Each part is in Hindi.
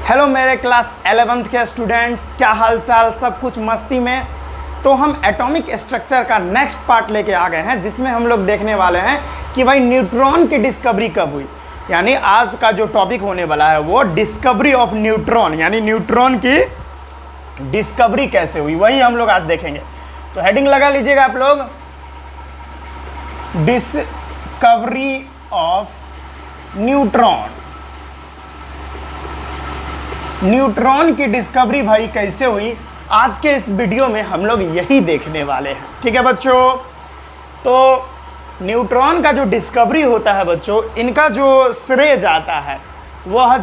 हेलो मेरे क्लास 11th के स्टूडेंट्स, क्या हाल चाल, सब कुछ मस्ती में। तो हम एटॉमिक स्ट्रक्चर का नेक्स्ट पार्ट लेके आ गए हैं, जिसमें हम लोग देखने वाले हैं कि भाई न्यूट्रॉन की डिस्कवरी कब हुई। यानी आज का जो टॉपिक होने वाला है वो डिस्कवरी ऑफ न्यूट्रॉन, यानी न्यूट्रॉन की डिस्कवरी कैसे हुई, वही हम लोग आज देखेंगे। तो हेडिंग लगा लीजिएगा आप लोग, डिस्कवरी ऑफ न्यूट्रॉन। न्यूट्रॉन की डिस्कवरी भाई कैसे हुई, आज के इस वीडियो में हम लोग यही देखने वाले हैं। ठीक है बच्चों, तो न्यूट्रॉन का जो डिस्कवरी होता है बच्चों, इनका जो श्रेय जाता है वह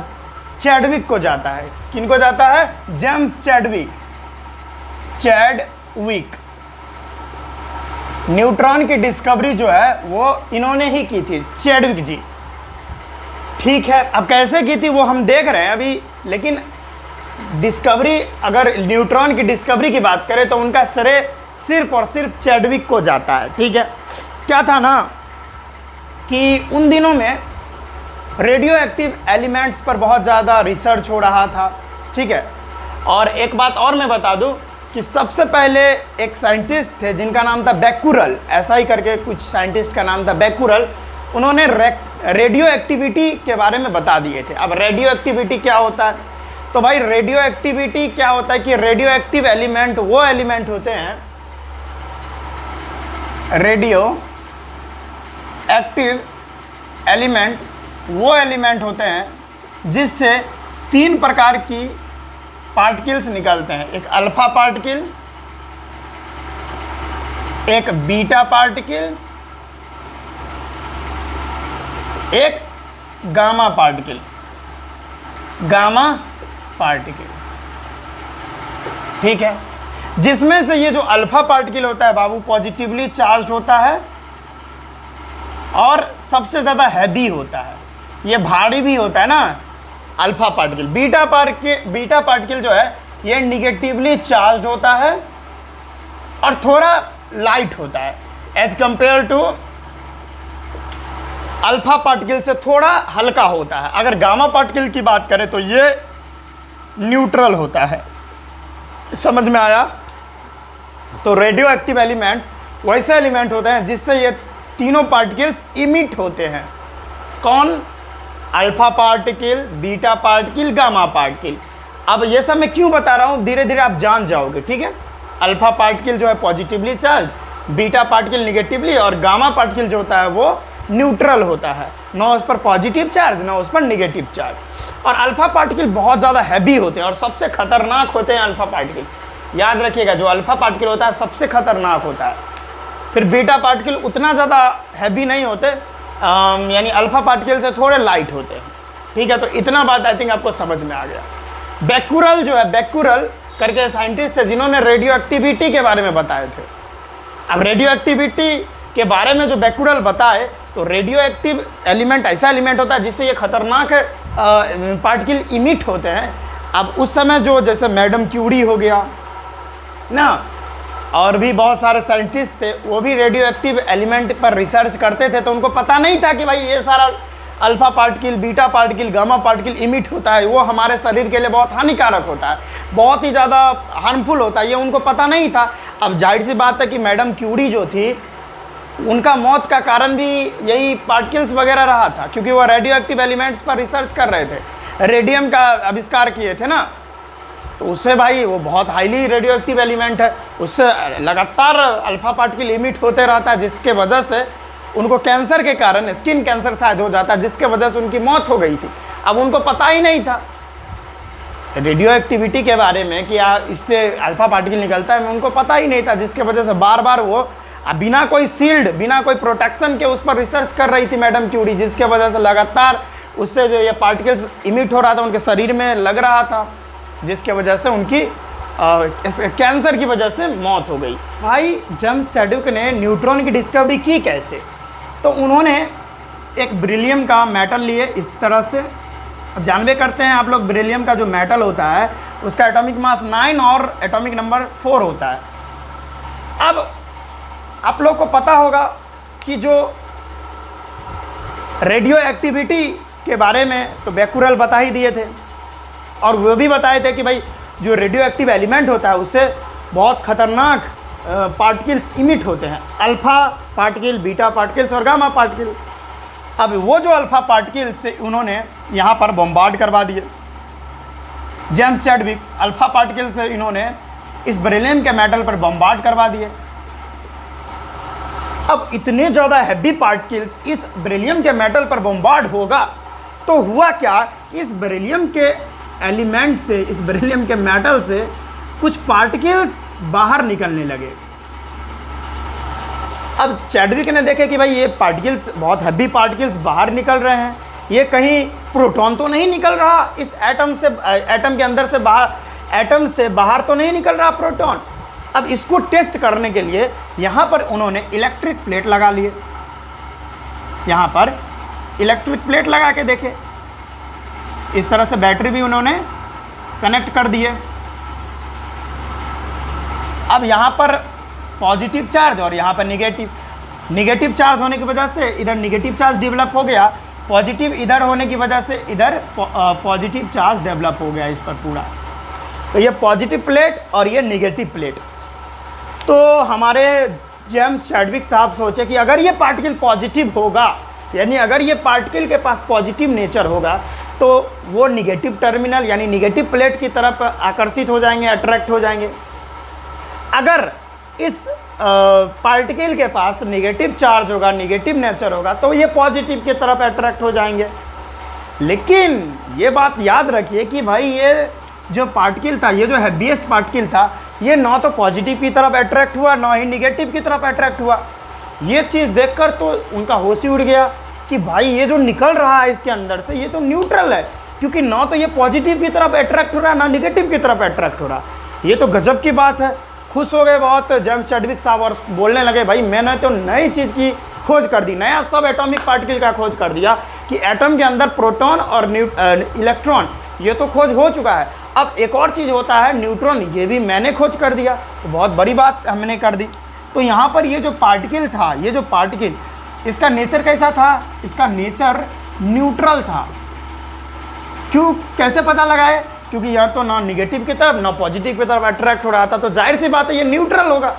चैडविक को जाता है। किनको जाता है? James Chadwick. न्यूट्रॉन की डिस्कवरी जो है वो इन्होंने ही की थी, चैडविक जी। ठीक है, अब कैसे की थी वो हम देख रहे हैं अभी, लेकिन डिस्कवरी, अगर न्यूट्रॉन की डिस्कवरी की बात करें तो उनका श्रेय सिर्फ और सिर्फ चैडविक को जाता है। ठीक है, क्या था ना कि उन दिनों में रेडियो एक्टिव एलिमेंट्स पर बहुत ज़्यादा रिसर्च हो रहा था। ठीक है, और एक बात और मैं बता दूं कि सबसे पहले एक साइंटिस्ट थे जिनका नाम था बेक्यूरेल, ऐसा ही करके कुछ साइंटिस्ट का नाम था बेक्यूरेल। उन्होंने रेडियो एक्टिविटी के बारे में बता दिए थे। अब रेडियो एक्टिविटी क्या होता है? तो भाई रेडियो एक्टिविटी क्या होता है कि रेडियो एक्टिव एलिमेंट वो एलिमेंट होते हैं, रेडियो एक्टिव एलिमेंट वो एलिमेंट होते हैं जिससे तीन प्रकार की पार्टिकल्स निकलते हैं। एक अल्फा पार्टिकल, एक बीटा पार्टिकल, एक गामा पार्टिकल। ठीक है, जिसमें से ये जो अल्फा पार्टिकल होता है बाबू पॉजिटिवली चार्ज होता है और सबसे ज़्यादा हैवी होता है, ये भारी भी होता है ना अल्फा पार्टिकल। बीटा पार्टिकल जो है ये निगेटिवली चार्ज होता है और थोड़ा लाइट होता है as compare to alpha particle से थोड़ा हल्का होता है। अगर गामा पार्टिकल की बात करें तो ये न्यूट्रल होता है। समझ में आया? तो रेडियो एक्टिव एलिमेंट वैसे एलिमेंट होते हैं जिससे ये तीनों पार्टिकल्स इमिट होते हैं। कौन? Alpha particle, beta particle, gamma particle. अब ये सब मैं क्यों बता रहा हूँ, धीरे धीरे आप जान जाओगे। ठीक है, अल्फा पार्टिकल जो है positively charge, beta particle negatively, और गामा पार्टिकल जो होता है वो न्यूट्रल होता है, ना उस पर पॉजिटिव चार्ज ना उस पर निगेटिव चार्ज। और अल्फा पार्टिकल बहुत ज़्यादा हैवी होते हैं और सबसे खतरनाक होते हैं अल्फा पार्टिकल। याद रखिएगा, जो अल्फा पार्टिकल होता है सबसे खतरनाक होता है। फिर बीटा पार्टिकल उतना ज़्यादा हैवी नहीं होते, यानी अल्फा पार्टिकल से थोड़े लाइट होते हैं। ठीक है, तो इतना बात आई थिंक आपको समझ में आ गया। बेक्यूरेल जो है, बेक्यूरेल करके साइंटिस्ट थे जिन्होंने रेडियो एक्टिविटी के बारे में बताए थे। अब रेडियो एक्टिविटी के बारे में जो बेक्यूरेल बताए, तो रेडियो एक्टिव एलिमेंट ऐसा एलिमेंट होता है जिससे ये खतरनाक पार्टिकल इमिट होते हैं। अब उस समय जो जैसे मैडम क्यूरी हो गया ना, और भी बहुत सारे साइंटिस्ट थे, वो भी रेडियो एक्टिव एलिमेंट पर रिसर्च करते थे। तो उनको पता नहीं था कि भाई ये सारा alpha particle, beta particle, gamma particle emit होता है, वो हमारे शरीर के लिए बहुत हानिकारक होता है, बहुत ही ज़्यादा हार्मफुल होता है, ये उनको पता नहीं था। अब जाहिर सी बात है कि मैडम क्यूरी जो थी, उनका मौत का कारण भी यही पार्टिकल्स वगैरह रहा था, क्योंकि वो रेडियो एक्टिव एलिमेंट्स पर रिसर्च कर रहे थे। रेडियम का आविष्कार किए थे ना, तो उससे भाई वो बहुत हाईली रेडियो एक्टिव एलिमेंट है, उससे लगातार अल्फा पार्टिकल इमिट होते रहता है, जिसके वजह से उनको कैंसर के कारण, स्किन कैंसर शायद हो जाता है, जिसके वजह से उनकी मौत हो गई थी। अब उनको पता ही नहीं था रेडियो एक्टिविटी के बारे में कि इससे अल्फा पार्टिकल निकलता है, उनको पता ही नहीं था, जिसके वजह से बार बार वो बिना कोई शील्ड, बिना कोई प्रोटेक्शन के उस पर रिसर्च कर रही थी मैडम क्यूरी, जिसके वजह से लगातार उससे जो ये पार्टिकल्स इमिट हो रहा था उनके शरीर में लग रहा था, जिसके वजह से उनकी कैंसर की वजह से मौत हो गई। भाई जेम्स चैडविक ने न्यूट्रॉन की डिस्कवरी की कैसे? तो उन्होंने एक बेरिलियम का मेटल लिए इस तरह से। अब जानवे करते हैं आप लोग, बेरिलियम का जो मेटल होता है उसका एटॉमिक मास 9 और एटॉमिक नंबर 4 होता है। अब आप लोग को पता होगा कि जो रेडियो एक्टिविटी के बारे में तो बेक्यूरेल बता ही दिए थे। और वो भी बताए थे कि भाई जो रेडियो एक्टिव एलिमेंट होता है उससे बहुत खतरनाक पार्टिकल्स इमिट होते हैं, अल्फ़ा पार्टिकल, बीटा पार्टिकल्स और गामा पार्टिकल। अब वो जो अल्फ़ा पार्टिकल्स से उन्होंने यहाँ पर बम्बार्ड करवा दिए। जेम्स चैडविक अल्फ़ा पार्टिकल से इन्होंने इस बेरिलियम के मेटल पर बम्बार्ड करवा दिए। अब इतने ज़्यादा हैवी पार्टिकल्स इस बेरिलियम के मेटल पर बम्बार्ड होगा तो हुआ क्या कि इस बेरिलियम के एलिमेंट से, इस बेरिलियम के मेटल से कुछ पार्टिकल्स बाहर निकलने लगे। अब चैडविक ने देखे कि भाई ये पार्टिकल्स, बहुत हैवी पार्टिकल्स बाहर निकल रहे हैं, ये कहीं प्रोटॉन तो नहीं निकल रहा इस एटम से, एटम के अंदर से बाहर, एटम से बाहर तो नहीं निकल रहा प्रोटॉन। अब इसको टेस्ट करने के लिए यहाँ पर उन्होंने इलेक्ट्रिक प्लेट लगा लिए, यहाँ पर इलेक्ट्रिक प्लेट लगा के देखे। इस तरह से बैटरी भी उन्होंने कनेक्ट कर दिए। अब यहाँ पर पॉजिटिव चार्ज और यहाँ पर निगेटिव चार्ज होने की वजह से इधर निगेटिव चार्ज डेवलप हो गया, पॉजिटिव इधर होने की वजह से इधर पॉजिटिव चार्ज डेवलप हो गया इस पर पूरा। तो ये पॉजिटिव प्लेट और ये निगेटिव प्लेट। तो हमारे जेम्स चैडविक साहब सोचे कि अगर ये पार्टिकल पॉजिटिव होगा, यानी अगर ये पार्टिकल के पास पॉजिटिव नेचर होगा, तो वो निगेटिव टर्मिनल यानी निगेटिव प्लेट की तरफ आकर्षित हो जाएंगे, अट्रैक्ट हो जाएंगे। अगर इस पार्टिकल के पास निगेटिव चार्ज होगा, निगेटिव नेचर होगा, तो ये पॉजिटिव की तरफ अट्रैक्ट हो जाएंगे। लेकिन ये बात याद रखिए कि भाई ये जो पार्टिकल था, ये जो हैवीएस्ट पार्टिकल था, ये ना तो पॉजिटिव की तरफ अट्रैक्ट हुआ, ना ही निगेटिव की तरफ अट्रैक्ट हुआ। ये चीज़ देखकर तो उनका होश ही उड़ गया कि भाई ये जो निकल रहा है इसके अंदर से, ये तो न्यूट्रल है, क्योंकि ना तो ये पॉजिटिव की तरफ अट्रैक्ट हो रहा है, ना निगेटिव की तरफ अट्रैक्ट हो रहा। ये तो गजब की बात है। खुश हो गए बहुत जेम्स चैडविक साहब और बोलने लगे, भाई मैंने तो नई चीज़ की खोज कर दी, नया सब एटॉमिक पार्टिकल का खोज कर दिया कि एटम के अंदर प्रोटॉन और इलेक्ट्रॉन, ये तो खोज हो चुका है। अब एक और चीज़ होता है न्यूट्रॉन, ये भी मैंने खोज कर दिया, तो बहुत बड़ी बात हमने कर दी। तो यहाँ पर ये जो पार्टिकल था, ये जो पार्टिकल, इसका नेचर कैसा था? इसका नेचर न्यूट्रल था। क्यों, कैसे पता लगाए? क्योंकि यह तो ना निगेटिव की तरफ ना पॉजिटिव की तरफ अट्रैक्ट हो रहा था, तो जाहिर सी बात है ये न्यूट्रल होगा।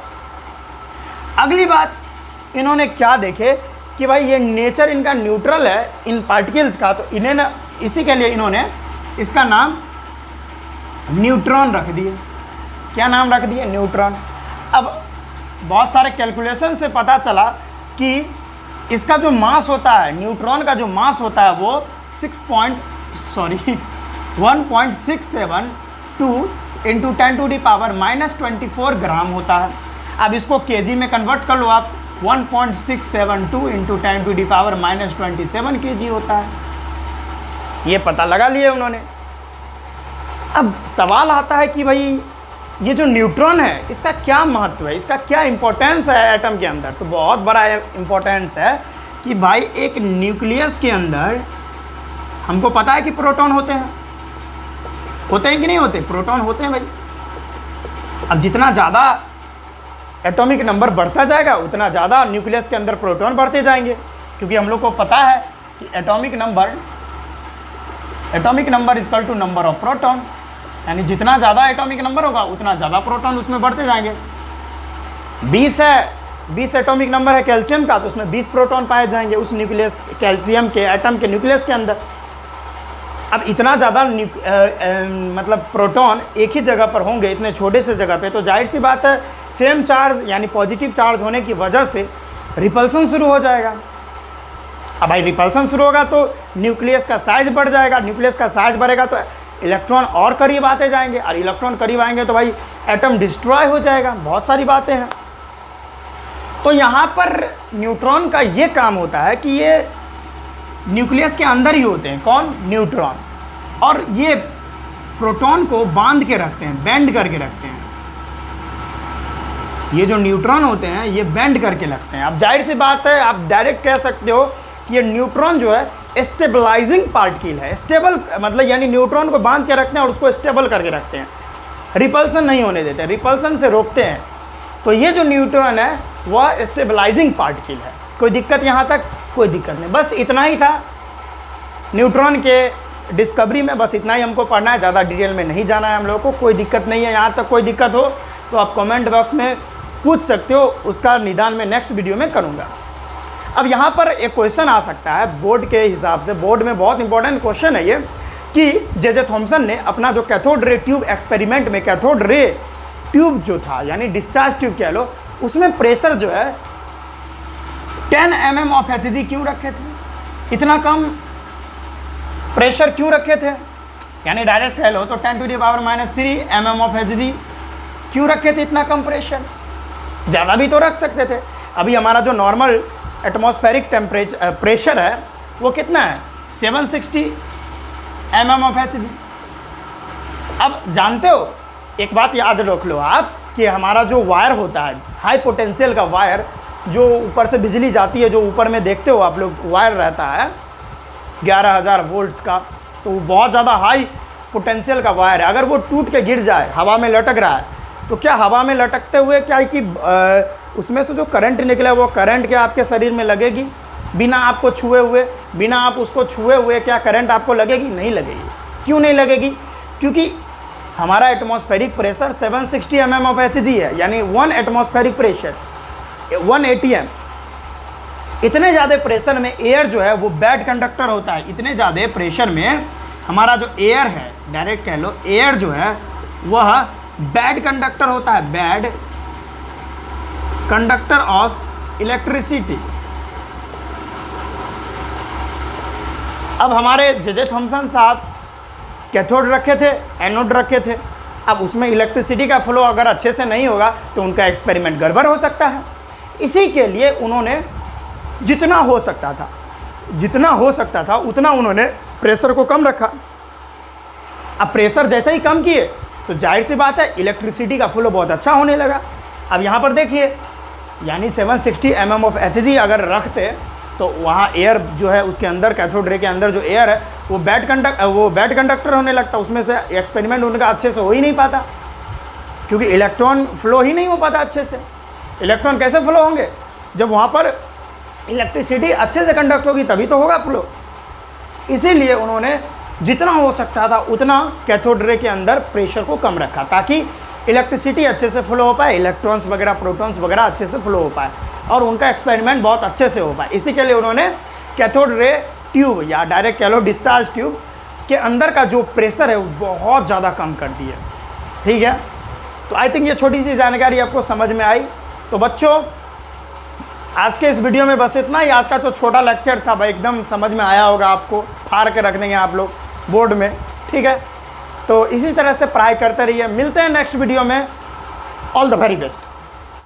अगली बात इन्होंने क्या देखे कि भाई ये नेचर इनका न्यूट्रल है इन पार्टिकल्स का, तो इन्हें ना, इसी के लिए इन्होंने इसका नाम न्यूट्रॉन रख दिए। क्या नाम रख दिए? न्यूट्रॉन। अब बहुत सारे कैलकुलेशन से पता चला कि इसका जो मास होता है, न्यूट्रॉन का जो मास होता है वो 1.672 इंटू 10⁻⁻24 ग्राम होता है। अब इसको केजी में कन्वर्ट कर लो आप, 1.672 इंटू 10⁻⁻27 केजी होता है। ये पता लगा लिए उन्होंने। अब सवाल आता है कि भाई ये जो न्यूट्रॉन है इसका क्या महत्व है, इसका क्या इम्पोर्टेंस है एटम के अंदर? तो बहुत बड़ा इम्पोर्टेंस है कि भाई एक न्यूक्लियस के अंदर हमको पता है कि प्रोटॉन होते हैं कि नहीं होते? प्रोटॉन होते हैं भाई। अब जितना ज़्यादा एटॉमिक नंबर बढ़ता जाएगा उतना ज़्यादा न्यूक्लियस के अंदर प्रोटॉन बढ़ते जाएंगे, क्योंकि हम लोग को पता है कि atomic number equal to number of proton, यानी जितना ज़्यादा एटॉमिक नंबर होगा उतना ज़्यादा प्रोटॉन उसमें बढ़ते जाएंगे। 20 है, 20 एटॉमिक नंबर है कैल्शियम का, तो उसमें 20 प्रोटॉन पाए जाएंगे उस न्यूक्लियस, कैल्शियम के एटम के न्यूक्लियस के अंदर। अब इतना ज़्यादा मतलब प्रोटॉन एक ही जगह पर होंगे इतने छोटे से जगह पे, तो जाहिर सी बात है सेम चार्ज यानी पॉजिटिव चार्ज होने की वजह से रिपल्सन शुरू हो जाएगा। अब भाई रिपल्सन शुरू होगा तो न्यूक्लियस का साइज बढ़ जाएगा, न्यूक्लियस का साइज बढ़ेगा तो इलेक्ट्रॉन और करीब आते जाएंगे, और इलेक्ट्रॉन करीब आएंगे तो भाई एटम डिस्ट्रॉय हो जाएगा। बहुत सारी बातें हैं। तो यहाँ पर न्यूट्रॉन का ये काम होता है कि ये न्यूक्लियस के अंदर ही होते हैं। कौन? न्यूट्रॉन। और ये प्रोटॉन को बांध के रखते हैं, बेंड करके रखते हैं। ये जो न्यूट्रॉन होते हैं ये बेंड करके रखते हैं। अब जाहिर सी बात है, आप डायरेक्ट कह सकते हो कि ये न्यूट्रॉन जो है स्टेबलाइजिंग पार्टिकल है। स्टेबल मतलब यानी न्यूट्रॉन को बांध के रखते हैं और उसको स्टेबल करके रखते हैं, रिपल्सन नहीं होने देते, रिपल्सन से रोकते हैं। तो ये जो न्यूट्रॉन है वह स्टेबलाइजिंग पार्टिकल है। कोई दिक्कत यहाँ तक? कोई दिक्कत नहीं, बस इतना ही था न्यूट्रॉन के डिस्कवरी में बस इतना ही हमको पढ़ना है, ज़्यादा डिटेल में नहीं जाना है हम लोगों को। कोई दिक्कत नहीं है, यहाँ तक कोई दिक्कत हो तो आप कमेंट बॉक्स में पूछ सकते हो, उसका निदान मैं नेक्स्ट वीडियो में करूँगा। अब यहाँ पर एक क्वेश्चन आ सकता है बोर्ड के हिसाब से, बोर्ड में बहुत इंपॉर्टेंट क्वेश्चन है ये, कि जे थॉमसन ने अपना जो कैथोड रे ट्यूब एक्सपेरिमेंट में कैथोड रे ट्यूब जो था यानी डिस्चार्ज ट्यूब कह लो, उसमें प्रेशर जो है 10 mm ऑफ Hg क्यों रखे थे? इतना कम प्रेशर क्यों रखे थे? यानी डायरेक्ट कह लो तो 10⁻³ mm ऑफ Hg क्यों रखे थे इतना कम प्रेशर? ज़्यादा भी तो रख सकते थे। अभी हमारा जो नॉर्मल एटमॉस्फेरिक प्रेशर है वो कितना है? 760 mm ऑफ Hg। अब जानते हो, एक बात याद रख लो आप कि हमारा जो वायर होता है, हाई पोटेंशियल का वायर, जो ऊपर से बिजली जाती है, जो ऊपर में देखते हो आप लोग वायर रहता है 11,000 वोल्ट्स का, तो वो बहुत ज़्यादा हाई पोटेंशियल का वायर है। अगर वो टूट के गिर जाए, हवा में लटक रहा है, तो क्या हवा में लटकते हुए क्या है कि उसमें से जो करंट निकले वो करंट क्या आपके शरीर में लगेगी? बिना आपको छुए हुए, बिना आप उसको छुए हुए क्या करंट आपको लगेगी? नहीं लगेगी। क्यों नहीं लगेगी? क्योंकि हमारा atmospheric pressure 760 mm of Hg है, यानी 1 एटमॉस्फेरिक प्रेशर 1 ATM। इतने ज़्यादा प्रेशर में एयर जो है वो बैड कंडक्टर होता है। इतने ज़्यादा प्रेशर में हमारा जो एयर है, डायरेक्ट कह लो एयर जो है वह बैड कंडक्टर होता है, बैड कंडक्टर ऑफ इलेक्ट्रिसिटी। अब हमारे जे थॉमसन साहब कैथोड रखे थे, एनोड रखे थे। अब उसमें इलेक्ट्रिसिटी का फ्लो अगर अच्छे से नहीं होगा तो उनका एक्सपेरिमेंट गड़बड़ हो सकता है। इसी के लिए उन्होंने जितना हो सकता था उतना उन्होंने प्रेशर को कम रखा। अब प्रेशर जैसे ही कम किए तो जाहिर सी बात है इलेक्ट्रिसिटी का फ्लो बहुत अच्छा होने लगा। अब यहाँ पर देखिए, यानी 760 mm ऑफ Hg अगर रखते तो वहाँ एयर जो है उसके अंदर, कैथोड रे के अंदर जो एयर है वो बैड कंडक्टर होने लगता, उसमें से एक्सपेरिमेंट उनका अच्छे से हो ही नहीं पाता, क्योंकि इलेक्ट्रॉन फ्लो ही नहीं हो पाता अच्छे से। इलेक्ट्रॉन कैसे फ्लो होंगे? जब वहाँ पर इलेक्ट्रिसिटी अच्छे से कंडक्ट होगी तभी तो होगा फ्लो। इसीलिए उन्होंने जितना हो सकता था उतना कैथोड रे के अंदर प्रेशर को कम रखा, ताकि इलेक्ट्रिसिटी अच्छे से फ्लो हो पाए, इलेक्ट्रॉन्स वगैरह, प्रोटॉन्स वगैरह अच्छे से फ्लो हो पाए और उनका एक्सपेरिमेंट बहुत अच्छे से हो पाए। इसी के लिए उन्होंने कैथोड रे ट्यूब या डायरेक्ट कह लो डिस्चार्ज ट्यूब के अंदर का जो प्रेशर है वो बहुत ज़्यादा कम कर दिया। ठीक है, तो आई थिंक ये छोटी सी जानकारी आपको समझ में आई। तो बच्चों, आज के इस वीडियो में बस इतना ही। आज का जो छोटा लेक्चर था भाई एकदम समझ में आया होगा आपको, फाड़ के रख देंगे आप लोग बोर्ड में। ठीक है, तो इसी तरह से पढ़ाई करते रहिए। मिलते हैं नेक्स्ट वीडियो में। All the very best.